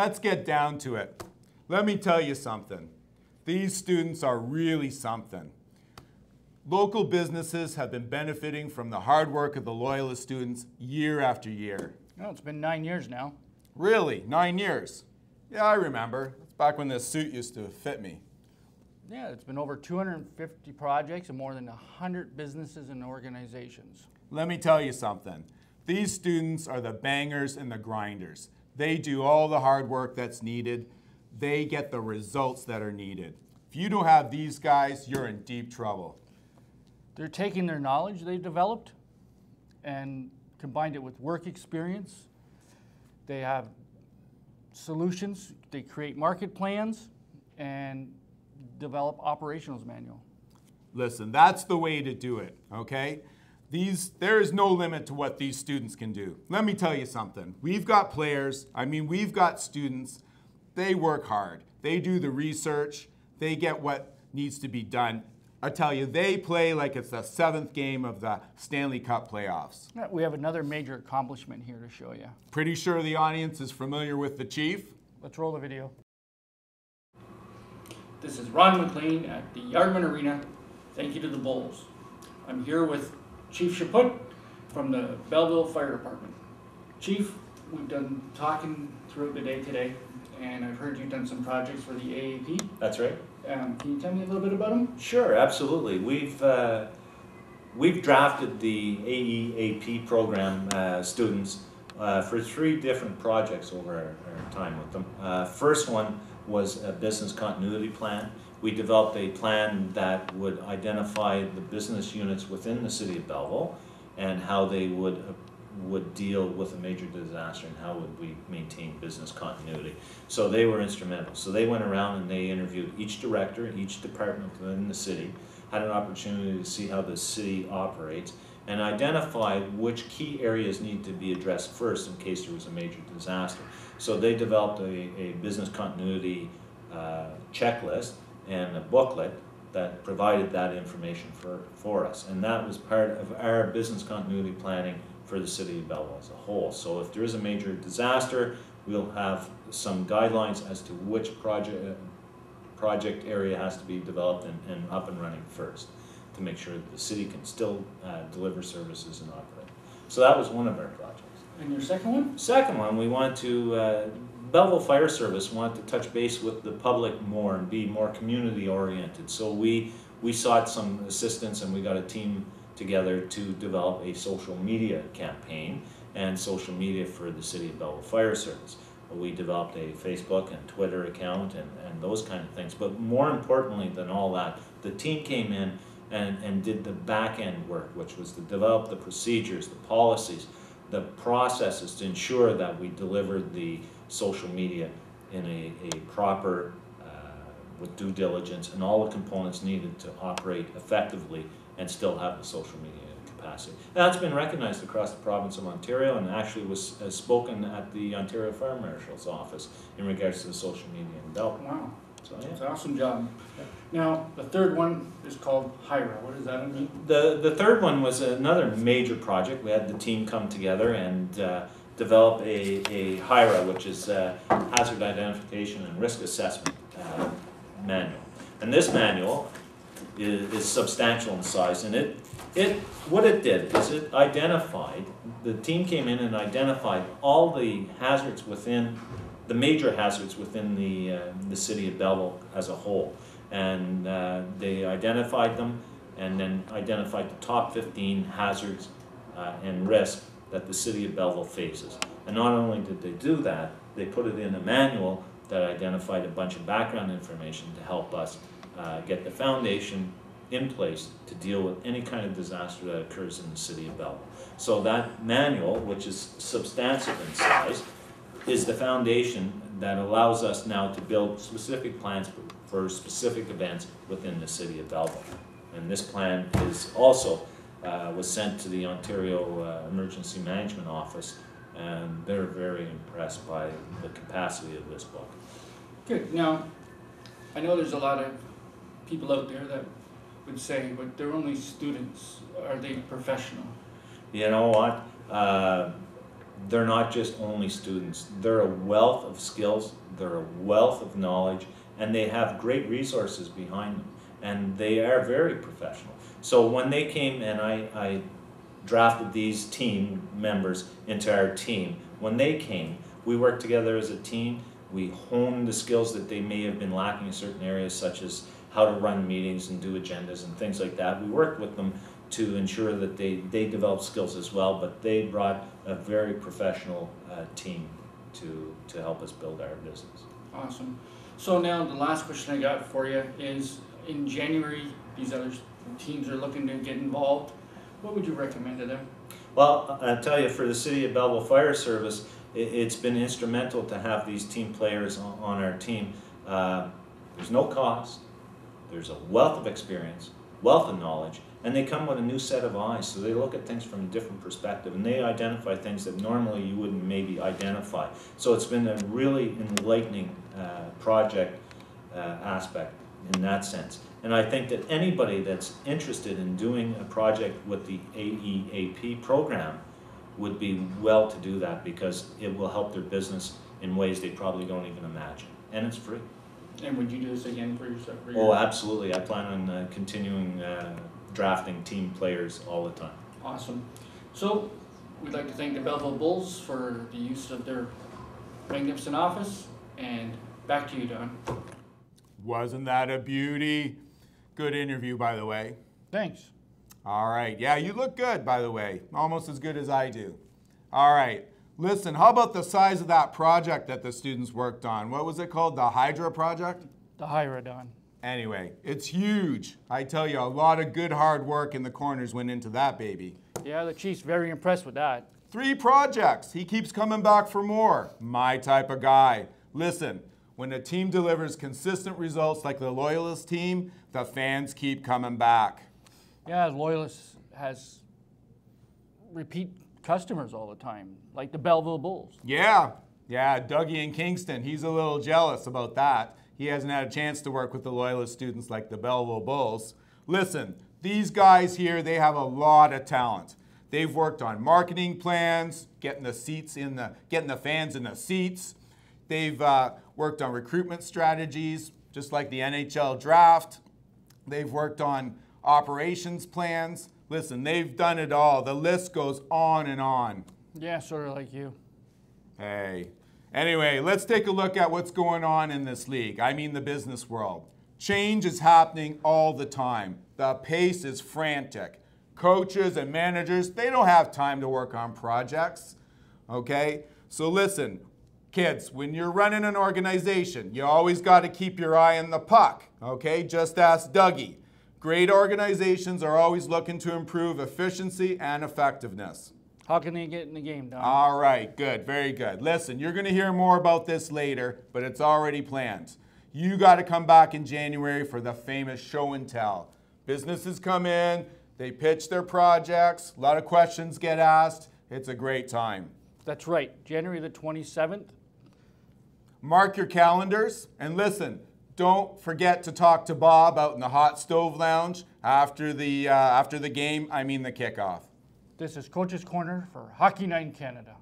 let's get down to it. Let me tell you something. These students are really something. Local businesses have been benefiting from the hard work of the Loyalist students year after year. Oh, it's been 9 years now. Really? 9 years? Yeah, I remember. It's back when this suit used to fit me. Yeah, it's been over 250 projects and more than 100 businesses and organizations. Let me tell you something. These students are the bangers and the grinders. They do all the hard work that's needed. They get the results that are needed. If you don't have these guys, you're in deep trouble. They're taking their knowledge they've developed and combined it with work experience. They have solutions. They create market plans and develop operations manual. Listen, that's the way to do it, okay? There is no limit to what these students can do. Let me tell you something. We've got players, we've got students. They work hard. They do the research. They get what needs to be done. I tell you, they play like it's the 7th game of the Stanley Cup playoffs. We have another major accomplishment here to show you. Pretty sure the audience is familiar with the Chief. Let's roll the video. This is Ron McLean at the Yardman Arena. Thank you to the Bulls. I'm here with Chief Chaput from the Belleville Fire Department. Chief, we've done talking throughout the day today, and I've heard you've done some projects for the AEAP. That's right. Can you tell me a little bit about them? Sure, absolutely. We've drafted the AEAP program students for 3 different projects over our time with them. First one was a business continuity plan. We developed a plan that would identify the business units within the city of Belleville and how they would deal with a major disaster and how would we maintain business continuity. So they were instrumental. So they went around and they interviewed each director, each department within the city, had an opportunity to see how the city operates, and identified which key areas need to be addressed first in case there was a major disaster. So they developed a business continuity checklist and a booklet that provided that information for us. And that was part of our business continuity planning for the city of Belleville as a whole. So if there is a major disaster, we'll have some guidelines as to which project area has to be developed and up and running first to make sure that the city can still deliver services and operate. So that was one of our projects. And your second one? Second one, we wanted to, Belleville Fire Service wanted to touch base with the public more and be more community oriented. So we sought some assistance and we got a team together to develop a social media campaign and social media for the City of Belleville Fire Service. We developed a Facebook and Twitter account and those kind of things. But more importantly than all that, the team came in and did the back end work, which was to develop the procedures, the policies, the processes to ensure that we delivered the social media in a proper, with due diligence and all the components needed to operate effectively and still have the social media capacity. That's been recognized across the province of Ontario and actually was spoken at the Ontario Fire Marshal's office in regards to the social media in Belleville. Wow, so, yeah. that's an awesome job. Yeah. Now, the third one is called HIRA. What does that mean? The third one was another major project. We had the team come together and develop a HIRA, which is Hazard Identification and Risk Assessment manual. And this manual is substantial in size, and what it did is it identified, the team came in and identified all the hazards within, the major hazards within the city of Belleville as a whole. And they identified them and then identified the top 15 hazards and risks that the city of Belleville faces. And not only did they do that, they put it in a manual that identified a bunch of background information to help us get the foundation in place to deal with any kind of disaster that occurs in the city of Belleville. So that manual, which is substantive in size, is the foundation that allows us now to build specific plans for specific events within the city of Belleville. And this plan is also was sent to the Ontario Emergency Management Office, and they're very impressed by the capacity of this book. Good. Now, I know there's a lot of people out there that would say, but they're only students. Are they professional? You know what? they're not just only students. They're a wealth of skills, they're a wealth of knowledge, and they have great resources behind them. And they are very professional. So when they came and I drafted these team members into our team, when they came, we worked together as a team. We honed the skills that they may have been lacking in certain areas, such as how to run meetings and do agendas and things like that. We worked with them to ensure that they developed skills as well, but they brought a very professional team to help us build our business. Awesome. So now the last question I got for you is, in January, these other teams are looking to get involved. What would you recommend to them? Well, I'll tell you, for the City of Belleville Fire Service, it's been instrumental to have these team players on our team. There's no cost, there's a wealth of experience, wealth of knowledge, and they come with a new set of eyes, so they look at things from a different perspective, and they identify things that normally you wouldn't maybe identify. So it's been a really enlightening project aspect in that sense. And I think that anybody that's interested in doing a project with the AEAP program would be well to do that, because it will help their business in ways they probably don't even imagine. And it's free. And would you do this again for yourself? Oh, absolutely. I plan on continuing drafting team players all the time. Awesome. So we'd like to thank the Belleville Bulls for the use of their magnificent office. And back to you, Don. Wasn't that a beauty? Good interview, by the way. Thanks. All right. Yeah, you look good, by the way. Almost as good as I do. All right. Listen, how about the size of that project that the students worked on? What was it called? The Hydra project? The Hydra, Don. Anyway, it's huge. I tell you, a lot of good hard work in the corners went into that baby. Yeah, the chief's very impressed with that. 3 projects. He keeps coming back for more. My type of guy. Listen, when a team delivers consistent results like the Loyalist team, the fans keep coming back. Yeah, Loyalist has repeat customers all the time, like the Belleville Bulls. Yeah, Dougie in Kingston, he's a little jealous about that. He hasn't had a chance to work with the Loyalist students like the Belleville Bulls. Listen, these guys here, they have a lot of talent. They've worked on marketing plans, getting the fans in the seats. They've worked on recruitment strategies, just like the NHL draft. They've worked on operations plans. Listen, they've done it all. The list goes on and on. Yeah, sort of like you. Hey. Anyway, let's take a look at what's going on in this league. I mean the business world. Change is happening all the time. The pace is frantic. Coaches and managers, they don't have time to work on projects. Okay? So listen, kids, when you're running an organization, you always got to keep your eye on the puck. Okay? Just ask Dougie. Great organizations are always looking to improve efficiency and effectiveness. How can they get in the game, Don? All right, good, very good. Listen, you're going to hear more about this later, but it's already planned. You got to come back in January for the famous show and tell. Businesses come in, they pitch their projects, a lot of questions get asked. It's a great time. That's right, January the 27th. Mark your calendars, and listen, don't forget to talk to Bob out in the hot stove lounge after the game, I mean the kickoff. This is Coach's Corner for Hockey Night in Canada.